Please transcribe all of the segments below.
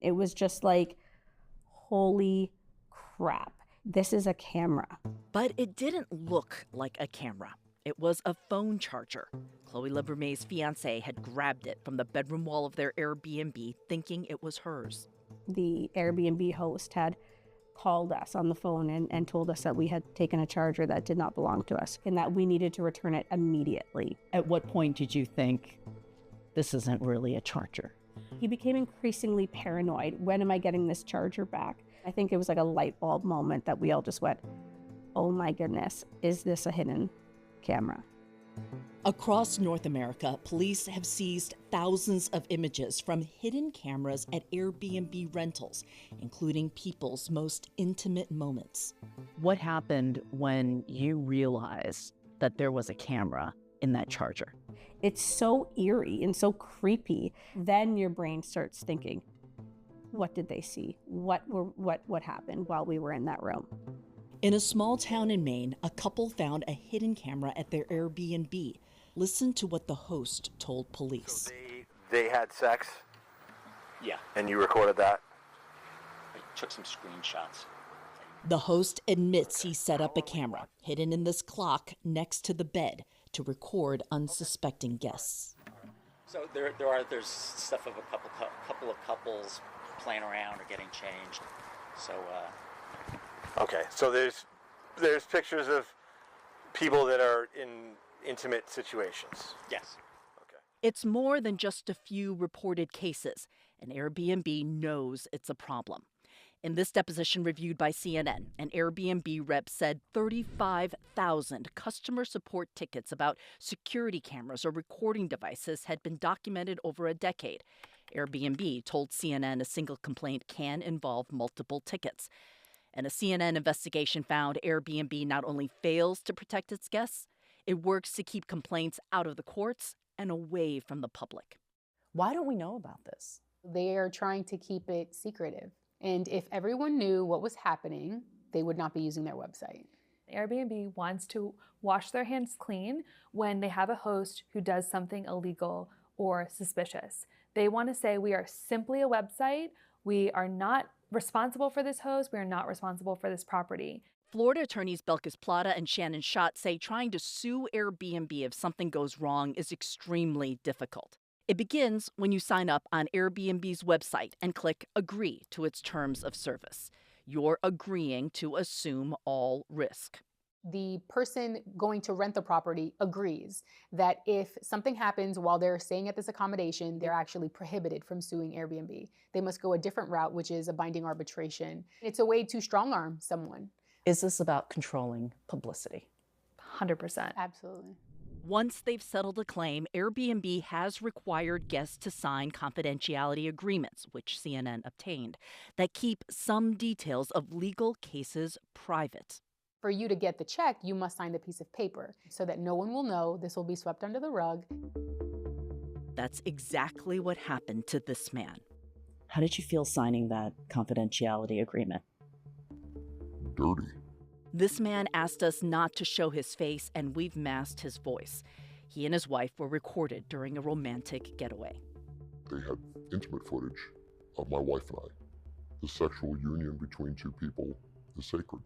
It was just like, holy crap, this is a camera. But it didn't look like a camera. It was a phone charger. Chloe Libermay's fiance had grabbed it from the bedroom wall of their Airbnb, thinking it was hers. The Airbnb host had called us on the phone and told us that we had taken a charger that did not belong to us and that we needed to return it immediately. At what point did you think this isn't really a charger? He became increasingly paranoid. When am I getting this charger back? I think it was like a light bulb moment that we all just went, oh my goodness, is this a hidden camera? Across North America, police have seized thousands of images from hidden cameras at Airbnb rentals, including people's most intimate moments. What happened when you realized that there was a camera in that charger? It's so eerie and so creepy. Then your brain starts thinking, what did they see? What happened while we were in that room? In a small town in Maine, a couple found a hidden camera at their Airbnb. Listen to what the host told police. So they had sex? Yeah. And you recorded that? I took some screenshots. The host admits he set up a camera hidden in this clock next to the bed to record unsuspecting guests. So there's stuff of a couple of couples playing around or getting changed. So Okay, so there's pictures of people that are in intimate situations. yes. Okay. It's more than just a few reported cases, and Airbnb knows it's a problem. In this deposition reviewed by CNN, an Airbnb rep said 35,000 customer support tickets about security cameras or recording devices had been documented over a decade. Airbnb told CNN a single complaint can involve multiple tickets. And a CNN investigation found Airbnb not only fails to protect its guests, it works to keep complaints out of the courts and away from the public. Why don't we know about this? They are trying to keep it secretive. And if everyone knew what was happening, they would not be using their website. Airbnb wants to wash their hands clean when they have a host who does something illegal or suspicious. They want to say, we are simply a website. We are not responsible for this host. We are not responsible for this property. Florida attorneys Belkis Plata and Shannon Schott say trying to sue Airbnb if something goes wrong is extremely difficult. It begins when you sign up on Airbnb's website and click Agree to its terms of service. You're agreeing to assume all risk. The person going to rent the property agrees that if something happens while they're staying at this accommodation, they're actually prohibited from suing Airbnb. They must go a different route, which is a binding arbitration. It's a way to strong-arm someone. Is this about controlling publicity? 100%. Absolutely. Once they've settled a claim, Airbnb has required guests to sign confidentiality agreements, which CNN obtained, that keep some details of legal cases private. For you to get the check, you must sign the piece of paper so that no one will know. This will be swept under the rug. That's exactly what happened to this man. How did you feel signing that confidentiality agreement? Dirty. This man asked us not to show his face, and we've masked his voice. He and his wife were recorded during a romantic getaway. They had intimate footage of my wife and I. The sexual union between two people is sacred.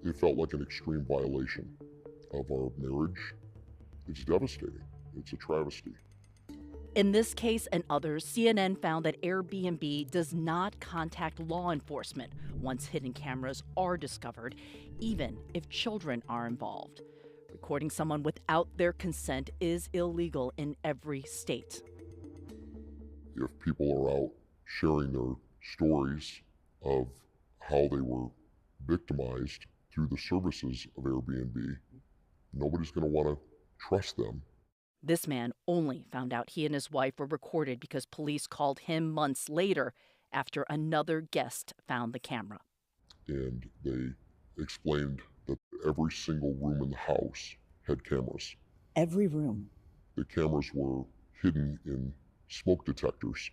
It felt like an extreme violation of our marriage. It's devastating. It's a travesty. In this case and others, CNN found that Airbnb does not contact law enforcement once hidden cameras are discovered, even if children are involved. Recording someone without their consent is illegal in every state. If people are out sharing their stories of how they were victimized through the services of Airbnb, nobody's going to want to trust them. This man only found out he and his wife were recorded because police called him months later after another guest found the camera. And they explained that every single room in the house had cameras. Every room. The cameras were hidden in smoke detectors.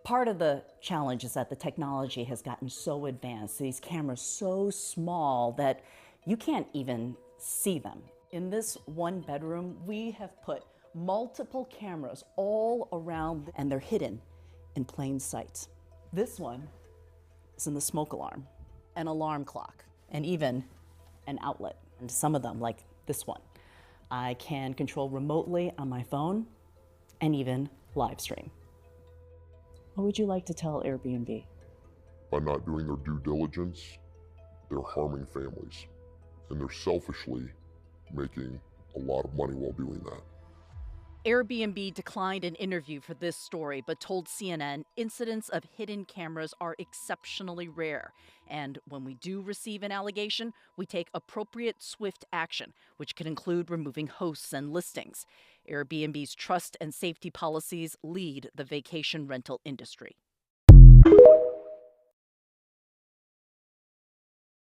Part of the challenge is that the technology has gotten so advanced, these cameras so small that you can't even see them. In this one bedroom, we have put multiple cameras all around, and they're hidden in plain sight. This one is in the smoke alarm, an alarm clock, and even an outlet. And some of them, like this one, I can control remotely on my phone and even live stream. What would you like to tell Airbnb? By not doing their due diligence, they're harming families, and they're selfishly making a lot of money while doing that. Airbnb declined an interview for this story, but told CNN incidents of hidden cameras are exceptionally rare. And when we do receive an allegation, we take appropriate, swift action, which can include removing hosts and listings. Airbnb's trust and safety policies lead the vacation rental industry.